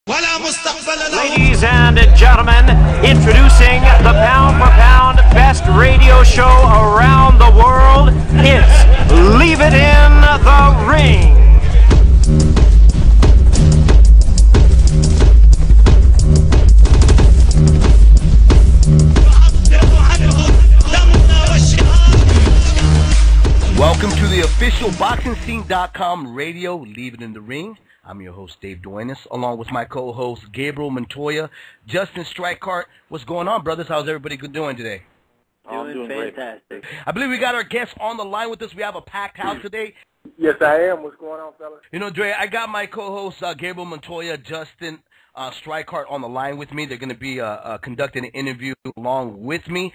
Ladies and gentlemen, introducing the pound-for-pound best radio show around the world, it's Leave It in the Ring. Welcome to the official BoxingScene.com radio Leave It in the Ring. I'm your host, Dave Duenas, along with my co-host, Gabriel Montoya, Justin Strikeheart. What's going on, brothers? How's everybody doing today? Doing fantastic. Great. I believe we got our guests on the line with us. We have a packed house today. Yes, I am. What's going on, fellas? You know, Dre, I got my co-hosts, Gabriel Montoya, Justin Strikeheart on the line with me. They're going to be conducting an interview along with me.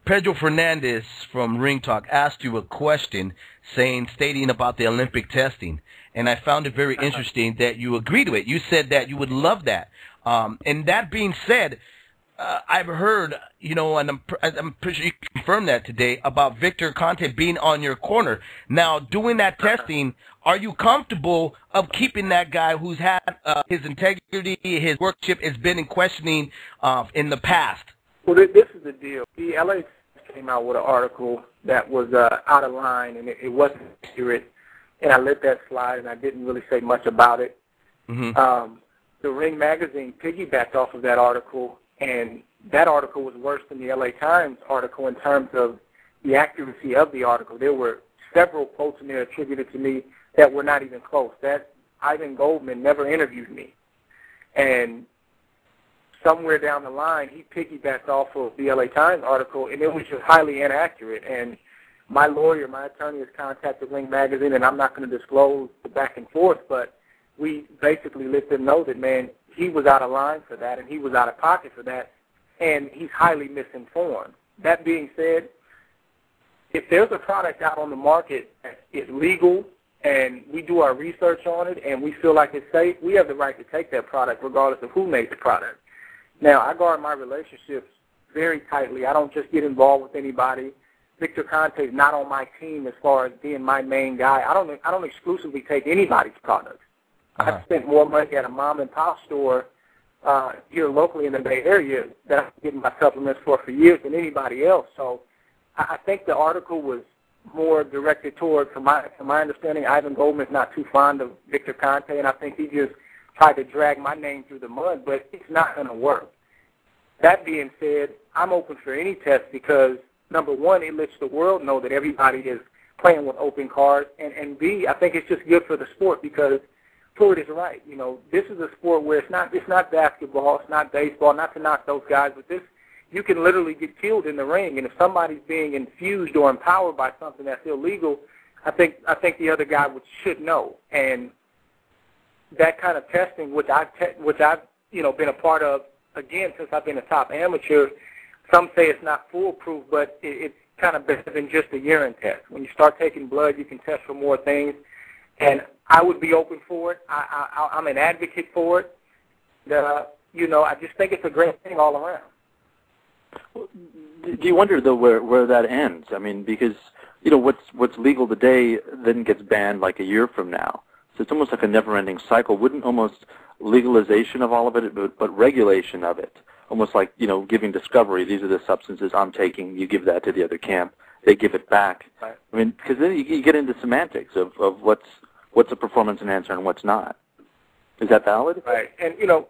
Pedro Fernandez from Ring Talk asked you a question stating about the Olympic testing. And I found it very interesting that you agreed to it. You said that you would love that. And that being said, I've heard, you know, and I'm pretty sure you confirmed that today, about Victor Conte being on your corner. Now, doing that testing, are you comfortable of keeping that guy who's had his integrity, his workmanship has been in questioning in the past? Well, this is the deal. The LA came out with an article that was out of line, and it wasn't accurate. And I let that slide, and I didn't really say much about it. Mm-hmm. The Ring magazine piggybacked off of that article, and that article was worse than the LA Times article in terms of the accuracy of the article. There were several quotes in there attributed to me that were not even close. That Ivan Goldman never interviewed me. And somewhere down the line, he piggybacked off of the LA Times article, and it was just highly inaccurate. And my lawyer, my attorney, has contacted Ring Magazine, and I'm not going to disclose the back and forth, but we basically let them know that, man, he was out of line for that, and he was out of pocket for that, and he's highly misinformed. That being said, if there's a product out on the market that is legal and we do our research on it and we feel like it's safe, we have the right to take that product regardless of who made the product. Now, I guard my relationships very tightly. I don't just get involved with anybody. Victor Conte is not on my team as far as being my main guy. I don't exclusively take anybody's products. I've spent more money at a mom-and-pop store here locally in the Bay Area that I'm getting my supplements for years than anybody else. So I think the article was more directed toward, from my understanding, Ivan Goldman's not too fond of Victor Conte, and I think he just tried to drag my name through the mud, but it's not going to work. That being said, I'm open for any test because, number one, it lets the world know that everybody is playing with open cards, and B, I think it's just good for the sport because Floyd is right. You know, this is a sport where it's not basketball, it's not baseball, not to knock those guys, but this, you can literally get killed in the ring, and if somebody's being infused or empowered by something that's illegal, I think the other guy should know. And that kind of testing, which I've been a part of, again, since I've been a top amateur, some say it's not foolproof, but it's kind of better than just a urine test. When you start taking blood, you can test for more things, and I would be open for it. I'm an advocate for it. I just think it's a great thing all around. Do you wonder, though, where that ends? I mean, because, you know, what's legal today then gets banned like a year from now. So it's almost like a never-ending cycle. Wouldn't almost legalization of all of it, but regulation of it, almost like, you know, giving discovery, these are the substances I'm taking, you give that to the other camp, they give it back. Right. I mean, because then you get into semantics of what's a performance enhancer and what's not. Is that valid? Right. And, you know,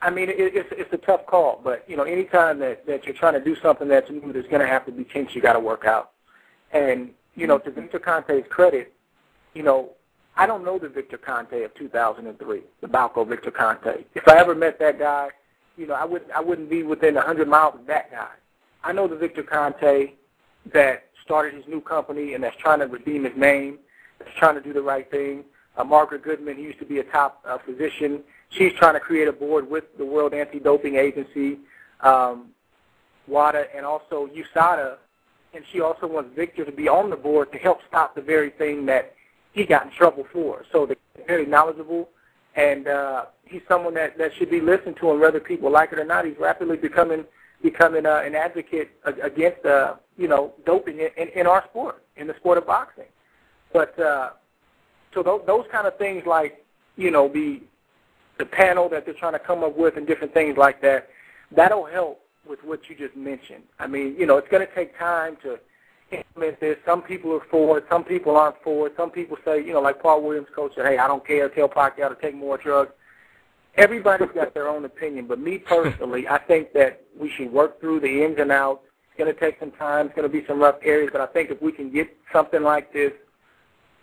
I mean, it's a tough call, but, you know, anytime that you're trying to do something that's new, there's going to have to be kinks you got to work out. And, you know, to Victor Conte's credit, you know, I don't know the Victor Conte of 2003, the Balco Victor Conte. If I ever met that guy, you know, I wouldn't be within 100 miles of that guy. I know the Victor Conte that started his new company and that's trying to redeem his name, that's trying to do the right thing. Margaret Goodman, who used to be a top physician, she's trying to create a board with the World Anti-Doping Agency, WADA, and also USADA, and she also wants Victor to be on the board to help stop the very thing that he got in trouble for. So they're very knowledgeable, and he's someone that should be listened to, and whether people like it or not, he's rapidly becoming an advocate against doping in our sport, in the sport of boxing. But so those kind of things, like, you know, the the panel that they're trying to come up with and different things like that, that'll help with what you just mentioned. I mean, it's going to take time to implement this. Some people are for it. Some people aren't for it. Some people say, like Paul Williams' coach said, hey, I don't care. Tell Pacquiao to take more drugs. Everybody's got their own opinion. But me personally, I think that we should work through the ins and outs. It's going to take some time. It's going to be some rough areas. But I think if we can get something like this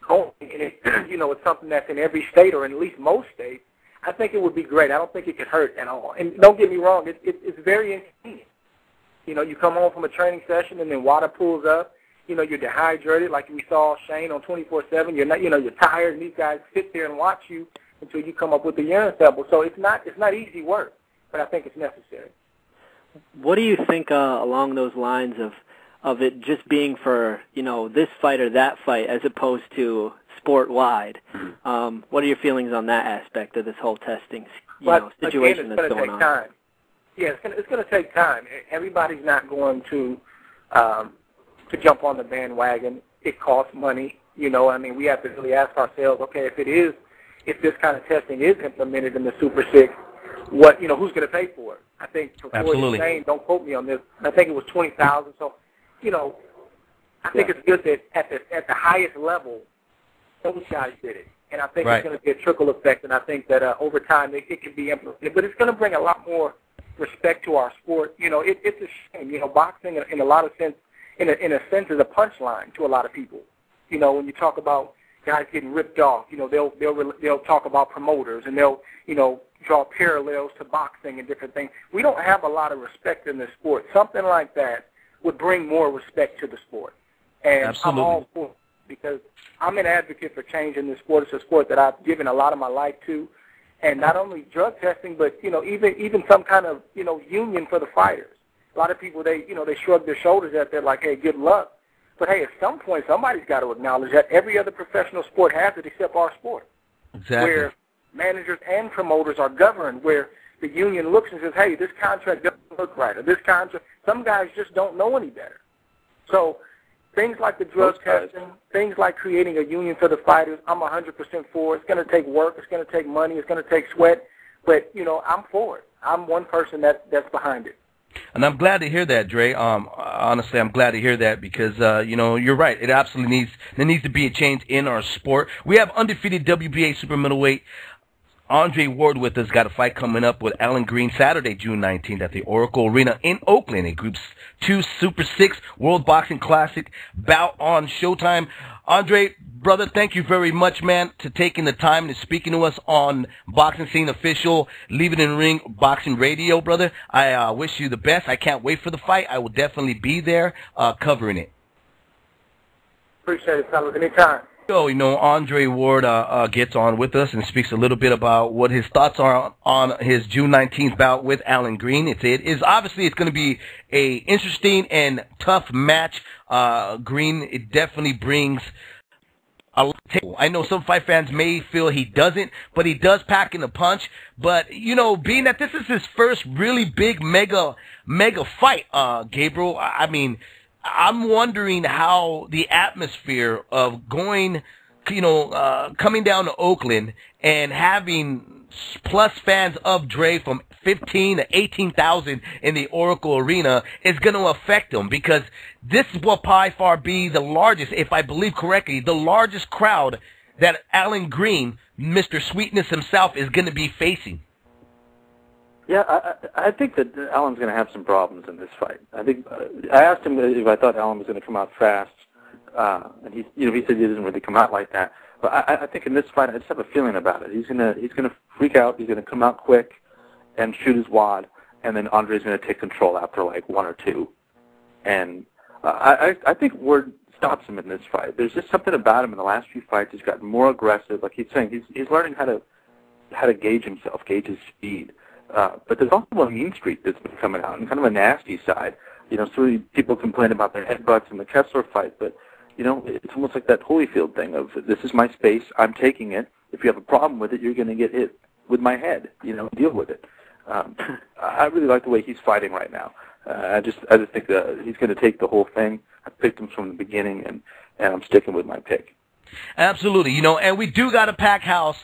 going, and it's something that's in every state or in at least most states, I think it would be great. I don't think it could hurt at all. And don't get me wrong, it's very inconvenient. You come home from a training session and then water pulls up. You're dehydrated, like we saw Shane on 24/7. You're not, you're tired, and these guys sit there and watch you until you come up with the urine sample. So it's not easy work, but I think it's necessary. What do you think along those lines of it just being for this fight or that fight as opposed to sport-wide? What are your feelings on that aspect of this whole testing situation that's going on? Time. Yeah, it's going to take time. Everybody's not going to jump on the bandwagon. It costs money. We have to really ask ourselves, okay, if this kind of testing is implemented in the Super 6, who's going to pay for it? I think for Shane, don't quote me on this, I think it was $20,000. So, I think it's good that at the highest level, those guys did it. And I think it's going to be a trickle effect, and I think that over time it can be implemented. But it's going to bring a lot more respect to our sport. It's a shame. Boxing in a lot of sense, in a sense, is a punchline to a lot of people. When you talk about guys getting ripped off, they'll talk about promoters, and they'll draw parallels to boxing and different things. We don't have a lot of respect in this sport. Something like that would bring more respect to the sport. And Absolutely. I'm all for it because I'm an advocate for change in this sport. It's a sport that I've given a lot of my life to. And not only drug testing, but, even some kind of, union for the fighters. A lot of people, they shrug their shoulders at that like, hey, good luck. But, hey, at some point, somebody's got to acknowledge that every other professional sport has it except our sport. Exactly. Where managers and promoters are governed, where the union looks and says, hey, this contract doesn't look right, or this contract, some guys just don't know any better. So things like the drug testing, things like creating a union for the fighters, I'm 100% for. It's going to take work. It's going to take money. It's going to take sweat. But, I'm for it. I'm one person that's behind it. And I'm glad to hear that, Dre. Honestly, I'm glad to hear that because, you're right. It absolutely there needs to be a change in our sport. We have undefeated WBA super middleweight Andre Ward with us. Got a fight coming up with Alan Green Saturday, June 19th at the Oracle Arena in Oakland. A Group 2 Super 6 World Boxing Classic bout on Showtime. Andre, brother, thank you very much, man, to taking the time and speaking to us on Boxing Scene Official, Leave It in the Ring Boxing Radio, brother. I wish you the best. I can't wait for the fight. I will definitely be there covering it. Appreciate it, fellas. Anytime. So, Andre Ward gets on with us and speaks a little bit about what his thoughts are on his June 19th bout with Alan Green. Obviously it's going to be a interesting and tough match. Green, it definitely brings a lot to table. I know some fight fans may feel he doesn't, but he does pack in a punch. But, being that this is his first really big mega fight, Gabriel, I mean, I'm wondering how the atmosphere of going, coming down to Oakland and having plus fans of Dre from 15 to 18,000 in the Oracle Arena is going to affect him because this will by far be the largest, if I believe correctly, the largest crowd that Alan Green, Mr. Sweetness himself, is going to be facing. Yeah, I think that Alan's going to have some problems in this fight. I think I asked him if I thought Alan was going to come out fast, and he said he doesn't really come out like that. But I think in this fight, I just have a feeling about it. He's going to freak out. He's going to come out quick and shoot his wad, and then Andre's going to take control after like one or two. And I think Ward stops him in this fight. There's just something about him in the last few fights. He's gotten more aggressive. Like he's saying, he's learning how to gauge himself, gauge his speed. But there's also a mean streak that's been coming out, and kind of a nasty side. So people complain about their headbutts in the Kessler fight, but, it's almost like that Holyfield thing of, this is my space, I'm taking it. If you have a problem with it, you're going to get hit with my head, deal with it. I really like the way he's fighting right now. I just think he's going to take the whole thing. I picked him from the beginning, and I'm sticking with my pick. Absolutely. You know, and we do got a packed house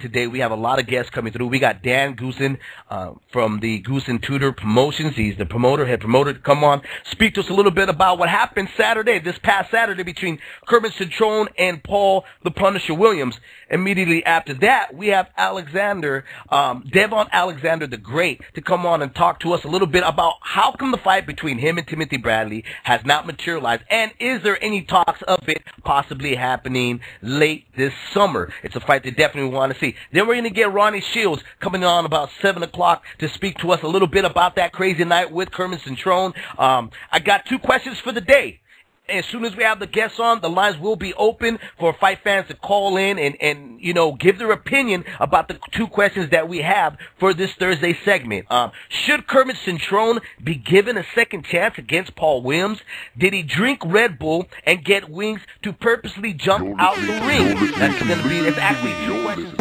today. We have a lot of guests coming through. We got Dan Goosen from the Goosen Tudor Promotions. He's the head promoter, to come on, speak to us a little bit about what happened this past Saturday, between Kermit Cintron and Paul the Punisher Williams. Immediately after that, we have Devon Alexander the Great to come on and talk to us a little bit about how come the fight between him and Timothy Bradley has not materialized, and is there any talks of it possibly happening late this summer. It's a fight they definitely want to see. Then we're going to get Ronnie Shields coming on about 7 o'clock to speak to us a little bit about that crazy night with Kermit Cintron. I got 2 questions for the day. As soon as we have the guests on, the lines will be open for fight fans to call in and you know, give their opinion about the 2 questions that we have for this Thursday segment. Should Kermit Cintron be given a second chance against Paul Williams? Did he drink Red Bull and get wings to purposely jump out the ring? That's actually 2 questions.